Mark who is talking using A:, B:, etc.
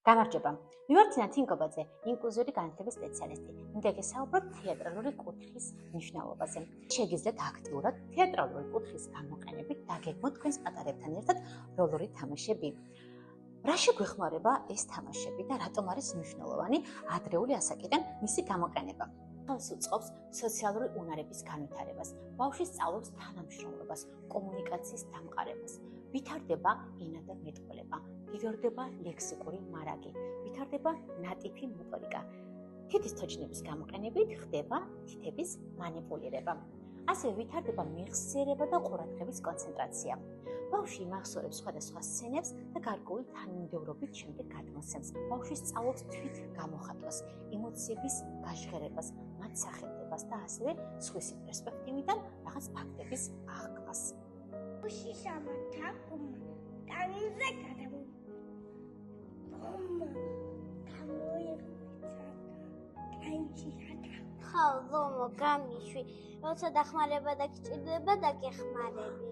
A: გამარჯობა. მივარ თინა თინგობაძე, ინკლუზიური განათლების სპეციალისტი. მინდა გესაუბროთ თეატრალური კუთხის მნიშვნელობაზე. შეგიძლიათ აქტიურად თეატრალური კუთხის გამოყენებით დაგეგმოთ თქვენს პატარებთან ერთად როლური თამაშები. რაში გვეხმარება ეს თამაშები და რატომ არის მნიშვნელოვანი ადრეული ასაკიდან მისი გამოყენება? ხელს უწყობს სოციალური უნარების განვითარებას, ბავშვი სწავლობს თანამშრომლობას, კომუნიკაციის დამყარებას, ვითარდება ენა და მეტყველება, იღრდება ლექსიკური მარაგი, ვითარდება ნატიფი მოტორიკა. თითის თოჯინების გამოყენებით ხდება თითების მანიპულირება. ასევე ვითარდება მეხსიერება და ყურადღების კონცენტრაცია. ბავშვი იმახსოვრებს სხვადასხვა სცენებს და გარკვეული თანმიმდევრობით შემდეგ გადმოსცემს. ბავშვი სწავლობს თვით გამოხატვას, ემოციების გაჟღერებას, მათ სახელდებას და ასევე სხვისი პერსპექტივიდან რაღაც ფაქტების აღკვას.
B: ხალხო გამიშვი, როცა დახმარება დაგჭირდება და გეხმარები.